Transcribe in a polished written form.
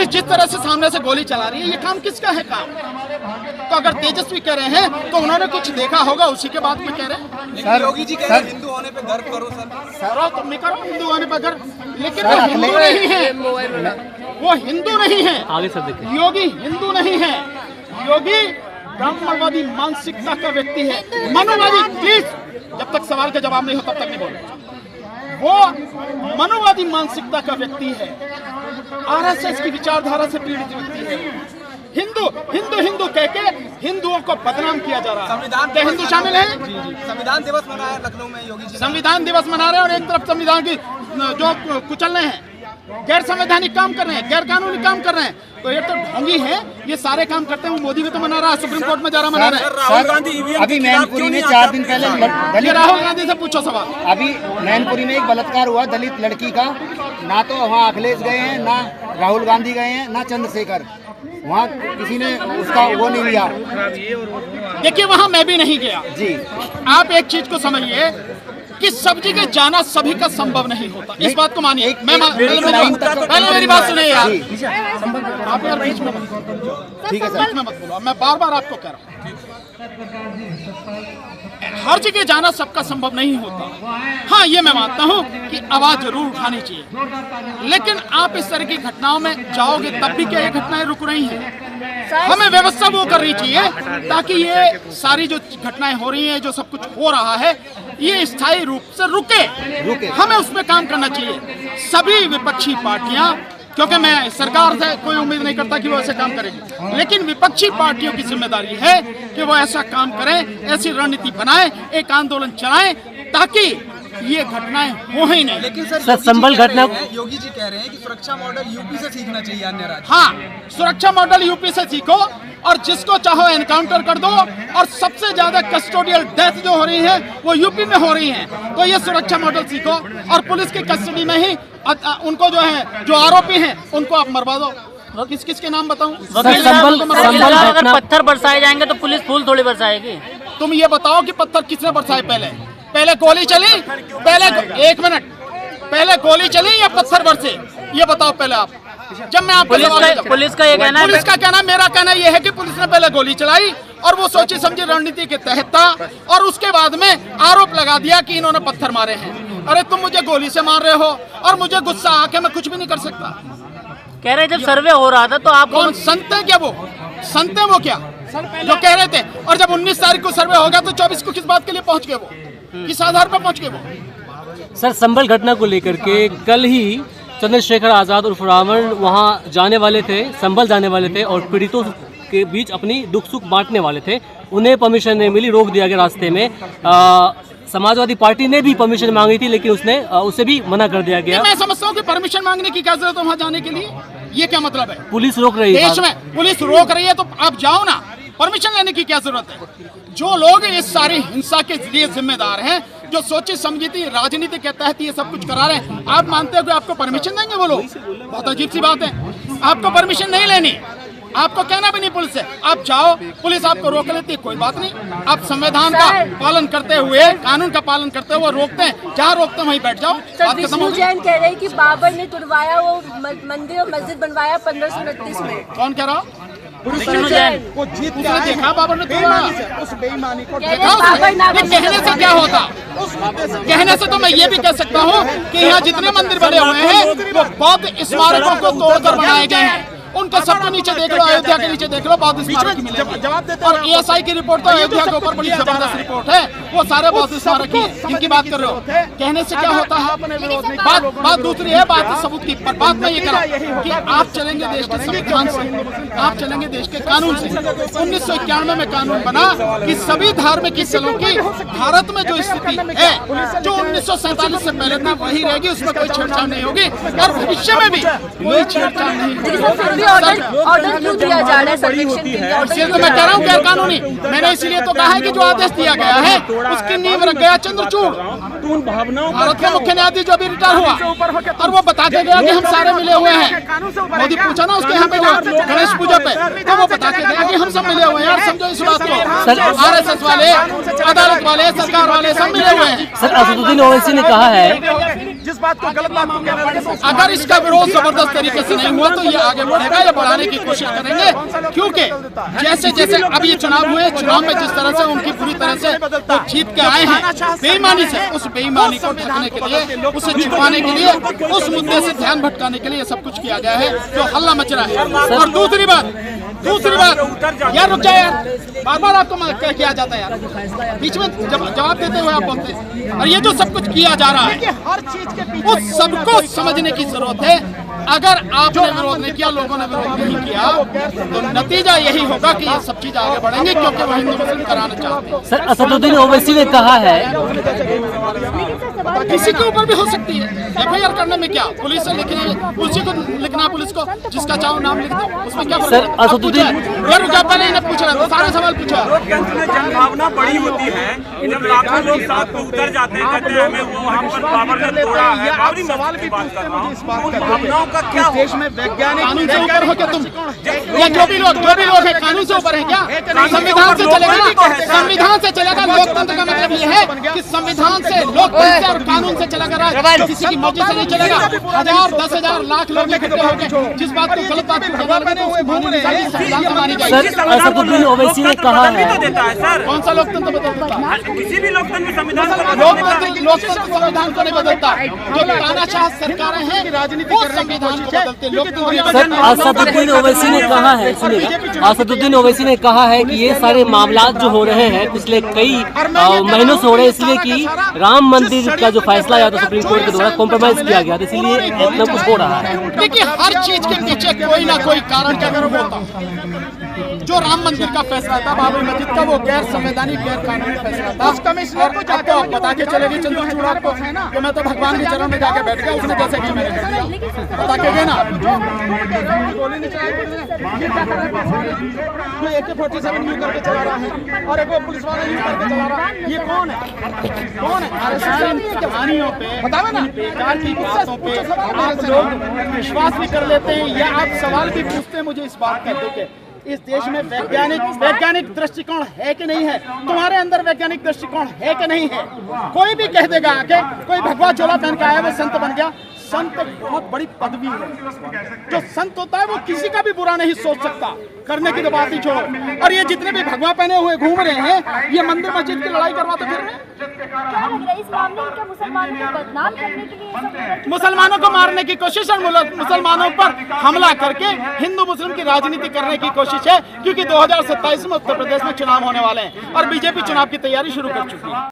Police जिस तरह से सामने से गोली चला रही है, ये काम किसका है काम? तो अगर तेजस्वी कह रहे हैं तो उन्होंने कुछ देखा होगा, उसी के बाद में कह रहे हैं। सर योगी जी कह रहे हैं हिंदू होने पे गर्व करो सर। करो, तुम भी करो हिंदू होने पर गर्व, लेकिन वो हिंदू नहीं है, वो हिंदू नहीं है। आगे सर देखिए, योगी हिंदू नहीं है, योगी ब्राह्मणवादी मानसिकता का व्यक्ति है, मनुवादी। प्लीज, जब तक सवाल का जवाब नहीं हो तब तक नहीं बोलो। वो मनुवादी मानसिकता का व्यक्ति है, आरएसएस की विचारधारा से पीड़ित व्यक्ति है। हिंदू हिंदू हिंदू कह के हिंदुओं को बदनाम किया जा रहा है। संविधान क्या हिंदू शामिल है? संविधान दिवस मनाया लखनऊ में योगी जी। संविधान दिवस मना रहे हैं और एक तरफ संविधान की जो कुचल रहे हैं, गैर संवैधानिक काम कर रहे हैं, गैर कानूनी काम कर रहे हैं। तो ये तो ढोंगी है, ये सारे काम करते हैं। वो मोदी भी तो मना रहा है, सुप्रीम कोर्ट में जा रहा मना रहा है। राहुल गांधी अभी मैनपुरी में 4 दिन पहले ये राहुल गांधी से पूछो सवाल। अभी मैनपुरी में एक बलात्कार हुआ दलित लड़की का, ना तो वहाँ अखिलेश गए हैं, ना राहुल गांधी गए हैं, ना चंद्रशेखर, वहाँ किसी ने उसका वो नहीं लिया। देखिए, वहाँ मैं भी नहीं गया जी। आप एक चीज को समझिए कि सब्जी के जाना सभी का संभव नहीं होता, इस बात को मानिए। पहले मेरी बात सुनिए यार, आप यार बीच में मत बोलो, ठीक है बीच में मत बोलो। मैं बार बार आपको कह रहा हूँ, हर जगह जाना सबका संभव नहीं होता। हाँ, ये मैं मानता हूँ कि आवाज जरूर उठानी चाहिए, लेकिन आप इस तरह की घटनाओं में जाओगे तब भी क्या ये घटनाएं रुक रही हैं? हमें व्यवस्था वो करनी चाहिए ताकि ये सारी जो घटनाएं हो रही हैं, जो सब कुछ हो रहा है, ये स्थायी रूप से रुके। हमें उसमें काम करना चाहिए। सभी विपक्षी पार्टियां, क्योंकि मैं सरकार से कोई उम्मीद नहीं करता कि वो ऐसे काम करेगी, लेकिन विपक्षी पार्टियों की जिम्मेदारी है कि वो ऐसा काम करें, ऐसी रणनीति बनाएं, एक आंदोलन चलाएं ताकि ये घटनाएं हो ही नहीं। लेकिन सर संभल घटना योगी जी कह रहे हैं कि सुरक्षा मॉडल यूपी से सीखना चाहिए अन्य राज्य। हाँ, सुरक्षा मॉडल यूपी से सीखो और जिसको चाहो एनकाउंटर कर दो। और सबसे ज्यादा कस्टोडियल डेथ जो हो रही है वो यूपी में हो रही है, तो ये सुरक्षा मॉडल सीखो और पुलिस की कस्टडी में ही उनको जो है, जो आरोपी हैं, उनको आप मरवा दो। किस किस के नाम बताऊं? अगर पत्थर बरसाए जाएंगे तो पुलिस फूल थोड़ी बरसाएगी। तुम ये बताओ कि पत्थर किसने बरसाए? पहले गोली चली, एक मिनट, पहले गोली चली या पत्थर बरसे? ये बताओ पहले आप। जब मैं आपको पुलिस का ये कहना है, पुलिस का कहना, मेरा कहना ये है कि पुलिस ने पहले गोली चलाई और वो सोची समझी रणनीति के तहत था, और उसके बाद में आरोप लगा दिया कि इन्होंने पत्थर मारे हैं। अरे तुम मुझे गोली से मार रहे हो और मुझे गुस्सा आके मैं कुछ भी नहीं कर सकता। कह रहे जब सर्वे हो रहा था तो आप कौन संत है क्या? वो संत है वो क्या जो कह रहे थे? और जब 19 तारीख को सर्वे होगा तो 24 को किस बात के लिए पहुंच गए? वो किस आधार पर पहुंच गए वो? सर, संभल घटना को लेकर के कल ही चंद्रशेखर आजाद उर्फ रावण वहाँ जाने वाले थे, संभल जाने वाले थे और पीड़ितों के बीच अपनी दुख सुख बांटने वाले थे। उन्हें परमिशन नहीं मिली, रोक दिया गया रास्ते में। समाजवादी पार्टी ने भी परमिशन मांगी थी, लेकिन उसे भी मना कर दिया गया। मैं समझता हूँ कि परमिशन मांगने की क्या जरूरत है वहाँ जाने के लिए? ये क्या मतलब है? पुलिस रोक रही है, देश में पुलिस रोक रही है तो आप जाओ ना, परमिशन लेने की क्या जरूरत है? जो लोग इस सारी हिंसा के लिए जिम्मेदार हैं, जो सोची समझी राजनीति के तहत ये सब कुछ करा रहे हैं, आप मानते हो कि आपको परमिशन देंगे वो लोग? बहुत अजीब सी बात है। आपको परमिशन नहीं लेनी, आपको कहना भी नहीं पुलिस से, आप जाओ, पुलिस आपको रोक लेती है, कोई बात नहीं। आप संविधान का पालन करते हुए, कानून का पालन करते हुए रोकते हैं, जहाँ रोकते हैं वहीं बैठ जाओ। विष्णु जैन कह रहे हैं कि बाबर ने तुड़वाया वो मंदिर और मस्जिद बनवाया 1529 में। कौन कह रहा? विष्णु जैन। वो जीत के देखा बाबर ने तोड़ा, उस बेईमानी को देखा। बाबर कहने से क्या होता? कहने से तो मैं ये भी कह सकता हूँ कि यहाँ जितने मंदिर बने हुए हैं वो बौद्ध स्मारकों को तोड़कर बनाए गए हैं। उनको सबके नीचे देख लो, अयोध्या के नीचे देख लो, बौद्ध स्मारक मिलेंगे। और एएसआई की रिपोर्ट तो अयोध्या के ऊपर बड़ी जबरदस्त रिपोर्ट है, वो सारे बौद्ध स्मारक ही है जिनकी बात कर रहे हो। कहने से क्या होता है? बात दूसरी है, बात सबूत की। पर बात मैं ये कह रहा हूँ कि आप चलेंगे देश के संविधान से, आप चलेंगे देश के कानून से। 1991 में कानून बना कि सभी धार्मिक स्थलों की भारत में जो स्थिति है, जो 1947 से पहले थी वही रहेगी, उसमें कोई छेड़छाड़ नहीं होगी और भविष्य में भी कोई छेड़छाड़ नहीं होगी। ऑर्डर क्यों दिया जा रहा है सर्वेक्षण के लिए? इसलिए तो मैं कह रहा हूँ गैर कानूनी। मैंने इसीलिए तो कहा है कि जो आदेश दिया गया है उसकी नींव रख गया चंद्रचूड़, भारत के मुख्य न्यायाधीश जो अभी रिटायर हुआ, और वो बता के गया कि हम सारे मिले हुए हैं। मोदी पूछा ना उसके यहाँ पे जो गणेश पूजा पे, तो वो बता के गया कि हम सब मिले हुए हैं। यार समझो इस बात को, आरएसएस वाले, अदालत वाले, सरकार वाले सब मिले हुए हैं। सर, असदुद्दीन ओवैसी ने कहा है इस बात को गलत बात को कहने लगे तो अगर इसका विरोध जबरदस्त तरीके से नहीं हुआ तो ये आगे बढ़ेगा या बढ़ाने की कोशिश करेंगे, क्योंकि जैसे जैसे अब ये चुनाव हुए, चुनाव में जिस तरह से उनकी पूरी तरह से वो जीत के आए हैं बेईमानी से, उस बेईमानी को ढकने के लिए, उसे छुपाने के लिए, उस मुद्दे से ध्यान भटकाने के लिए सब कुछ किया गया है जो हल्ला मच रहा है। और दूसरी बात यार रुक जाए यार, बार बार आपको किया जाता है यार, बीच में जवाब देते हुए आप बोलते हैं। और ये जो सब कुछ किया जा रहा है हर चीज के पीछे उस सबको समझने की जरूरत है। अगर आपने विरोध नहीं किया, लोगों ने विरोध नहीं किया, तो नतीजा यही होगा कि ये सब चीज आगे बढ़ेंगे, क्योंकि वो हिंदू मुस्लिम कराना चाहते हैं। सर, असदुद्दीन ओवैसी ने कहा है, किसी के ऊपर भी हो सकती है FIR करने में क्या, पुलिस से लिखने, उसी को लिखना, पुलिस को जिसका चाहो नाम लिख दो, उसमें क्या सर, असदुद्दीन यार रुक, पहले इन्हें पूछ रहा था, सारे सवाल पूछा। जनभावना बड़ी होती है, जब लाखों लोग साथ में उतर जाते हैं, कहते हैं हमें वो वहाँ पर बाबर ने तोड़ा है, बाबरी सवाल मस्जिद भी की बात पूछते कर हैं रहा हूँ, मुझे इस बात उन का भावनाओं का क्या देश में वैज्ञानिक कानून से ऊपर हो क्या तुम, या जो भी लोग हैं कानून से ऊपर है क्या? संविधान से चलेगा, संविधान से चलेगा। लोकतंत्र का मतलब ये है कि संविधान से, लोकतंत्र और कानून से चलेगा राज, किसी की मर्जी से नहीं चलेगा। 1000, 10,000, लाख लोग इकट्ठे होंगे, जिस बात को गलत बात को संविधान से मानी जाएगी। सर, असदुद्दीन ओवैसी ने कहा है, देता है सर, कौन सा लोकतंत्र बदलता है? किसी भी लोकतंत्र में संविधान लोकतंत्र संविधान को नहीं बदलता। जो तानाशाह सरकारें हैं वो संविधान को बदलते, लोकतंत्र। सर, असदुद्दीन ओवैसी ने कहा है, सुनिए, असदुद्दीन ओवैसी ने कहा है कि ये सारे मामला जो हो रहे हैं पिछले कई महीनों से हो रहे हैं, इसलिए कि राम मंदिर का जो फैसला आया था सुप्रीम कोर्ट के द्वारा कॉम्प्रोमाइज किया गया था, इसलिए इतना कुछ हो रहा है। देखिए, हर चीज के पीछे कोई ना कोई कारण जरूर होता। जो राम मंदिर का फैसला था, बाबरी मस्जिद का, वो गैर संवैधानिक, गैर कानूनी फैसला था। उस कमिश्नर को जाके आप बता के चलेगी चंद्रचूड़ आपको कि मैं तो भगवान के चरण में जाके बैठ गया, उसने जैसे कि मैंने कर दिया, बता के गए ना। AK-47 यूज करके चला रहा है और एक पुलिस वाला यूज करके चला रहा है, ये कौन है? कौन है? कहानियों पे, बताओ ना, बेकार की बातों पे आप लोग विश्वास भी कर लेते हैं, या आप सवाल भी पूछते हैं मुझे इस बात कहते कि इस देश में वैज्ञानिक दृष्टिकोण है कि नहीं है? तुम्हारे अंदर वैज्ञानिक दृष्टिकोण है कि नहीं है? कोई भी कह देगा आके, कोई भगवा चोला पहन के आया वो संत बन गया। संत एक बहुत बड़ी पदवी है। जो संत होता है वो किसी का भी बुरा नहीं सोच सकता, करने की तो बात ही छोड़ो। और ये जितने भी भगवा पहने हुए घूम रहे हैं, ये मंदिर मस्जिद की लड़ाई करवाते फिर रहे हैं। इस मामले में क्या मुसलमानों को बदनाम करने के लिए मुसलमानों को मारने की कोशिश और मुसलमानों पर हमला करके हिंदू मुस्लिम की राजनीति करने की कोशिश है, क्योंकि 2027 में उत्तर प्रदेश में चुनाव होने वाले हैं और बीजेपी चुनाव की तैयारी शुरू कर चुकी है।